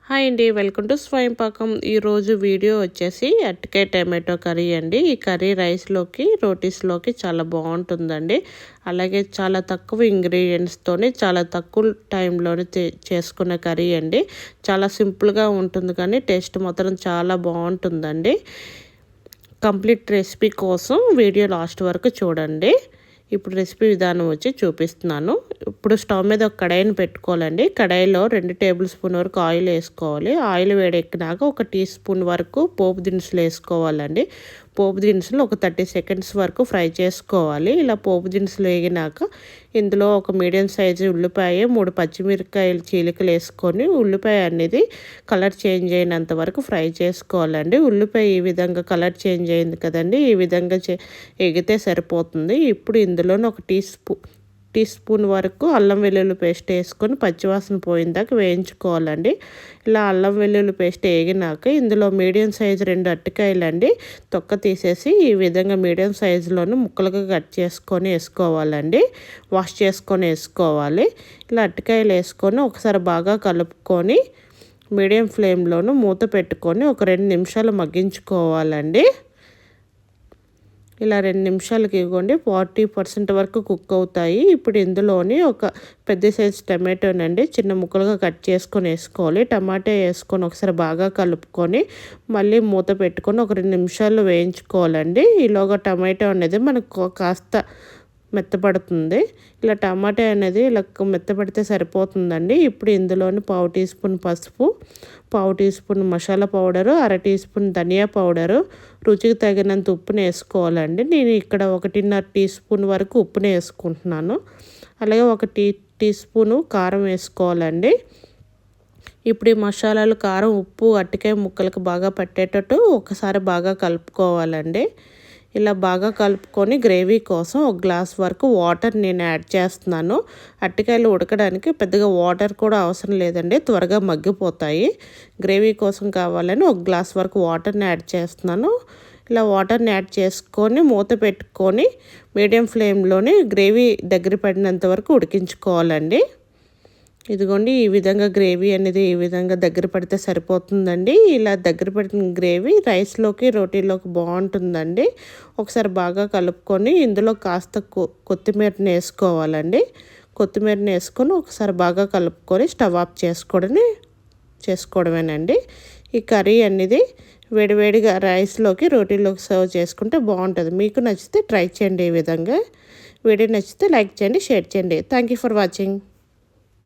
Hi అండి, welcome to స్వయం పాకం. ఈరోజు వీడియో వచ్చేసి అరటికాయ టమాటో కర్రీ అండి. ఈ కర్రీ రైస్లోకి రోటీస్లోకి చాలా బాగుంటుందండి. అలాగే చాలా తక్కువ ఇంగ్రీడియంట్స్తోని చాలా తక్కువ టైంలోనే చేసుకునే కర్రీ అండి. చాలా సింపుల్గా ఉంటుంది కానీ టేస్ట్ మాత్రం చాలా బాగుంటుందండి. కంప్లీట్ రెసిపీ కోసం వీడియో లాస్ట్ వరకు చూడండి. ఇప్పుడు రెసిపీ విధానం వచ్చి చూపిస్తున్నాను. ఇప్పుడు స్టవ్ మీద ఒక కడాయిని పెట్టుకోవాలండి. కడాయిలో 2 టేబుల్ స్పూన్ వరకు ఆయిల్ వేసుకోవాలి. ఆయిల్ వేడెక్కినాక 1 టీ స్పూన్ వరకు పోపు దినుసులు వేసుకోవాలండి. పోపు దినుసులు ఒక 30 సెకండ్స్ వరకు ఫ్రై చేసుకోవాలి. ఇలా పోపు దినుసులు వేగినాక ఇందులో ఒక మీడియం సైజు ఉల్లిపాయ, 3 పచ్చిమిరపకాయలు చీలికలు వేసుకొని ఉల్లిపాయ అనేది కలర్ చేంజ్ అయినంత వరకు ఫ్రై చేసుకోవాలండి. ఉల్లిపాయ ఈ విధంగా కలర్ చేంజ్ అయింది కదండి, ఈ విధంగా ఎగితే సరిపోతుంది. ఇప్పుడు ఇందులోనే ఒక టీ స్పూన్ వరకు అల్లం వెల్లుల్లి పేస్ట్ వేసుకొని పచ్చివాసన పోయిందాక వేయించుకోవాలండి. ఇలా అల్లం వెల్లుల్లి పేస్ట్ వేగినాక ఇందులో మీడియం సైజు 2 అరటికాయలండి తొక్క తీసేసి ఈ విధంగా మీడియం సైజులోనే ముక్కలుగా కట్ చేసుకొని వేసుకోవాలండి. వాష్ చేసుకొని వేసుకోవాలి. ఇలా అరటికాయలు వేసుకొని ఒకసారి బాగా కలుపుకొని మీడియం ఫ్లేమ్లోనూ మూత పెట్టుకొని ఒక 2 నిమిషాలు మగ్గించుకోవాలండి. ఇలా 2 నిమిషాలకి ఇవ్వండి 40% వరకు కుక్ అవుతాయి. ఇప్పుడు ఇందులోని ఒక పెద్ద సైజు టమాటోనండి చిన్న ముక్కలుగా కట్ చేసుకొని వేసుకోవాలి. టమాటా వేసుకొని ఒకసారి బాగా కలుపుకొని మళ్ళీ మూత పెట్టుకొని ఒక 2 నిమిషాలు వేయించుకోవాలండి. ఈలోగా టమాటో అనేది మనకు కాస్త మెత్తపడుతుంది. ఇలా టమాటా అనేది ఇలా మెత్తపడితే సరిపోతుందండి. ఇప్పుడు ఇందులోని 1/2 టీ స్పూన్ పసుపు, 1/2 teaspoon masala powder, 1/2 teaspoon ధనియా పౌడరు, రుచికి తగినంత ఉప్పుని వేసుకోవాలండి. నేను ఇక్కడ 1.5 టీ స్పూన్ వరకు ఉప్పుని వేసుకుంటున్నాను. అలాగే 1 టీ స్పూను కారం వేసుకోవాలండి. ఇప్పుడు ఈ మసాలాలు కారం, ఉప్పు అరటికాయ ముక్కలకు బాగా పట్టేటట్టు ఒకసారి బాగా కలుపుకోవాలండి. ఇలా బాగా కలుపుకొని గ్రేవీ కోసం 1 గ్లాస్ వరకు వాటర్ నేను యాడ్ చేస్తున్నాను. అరటికాయలు ఉడకడానికి పెద్దగా వాటర్ కూడా అవసరం లేదండి, త్వరగా మగ్గిపోతాయి. గ్రేవీ కోసం కావాలని 1 గ్లాస్ వరకు వాటర్ని యాడ్ చేస్తున్నాను. ఇలా వాటర్ని యాడ్ చేసుకొని మూత పెట్టుకొని మీడియం ఫ్లేమ్లోనే గ్రేవీ దగ్గర పడినంత వరకు ఉడికించుకోవాలండి. ఇదిగోండి ఈ విధంగా గ్రేవీ అనేది ఈ విధంగా దగ్గర పడితే సరిపోతుందండి. ఇలా దగ్గర పడిన గ్రేవీ రైస్లోకి రోటీలోకి బాగుంటుందండి. ఒకసారి బాగా కలుపుకొని ఇందులో కాస్త కొత్తిమీరని వేసుకోవాలండి. కొత్తిమీరని వేసుకొని ఒకసారి బాగా కలుపుకొని స్టవ్ ఆఫ్ చేసుకోవడమేనండి. ఈ కర్రీ అనేది వేడివేడిగా రైస్లోకి రోటీలోకి సర్వ్ చేసుకుంటే బాగుంటుంది. మీకు నచ్చితే ట్రై చేయండి. ఈ విధంగా వీడియో నచ్చితే లైక్ చేయండి, షేర్ చేయండి. Thank you for watching.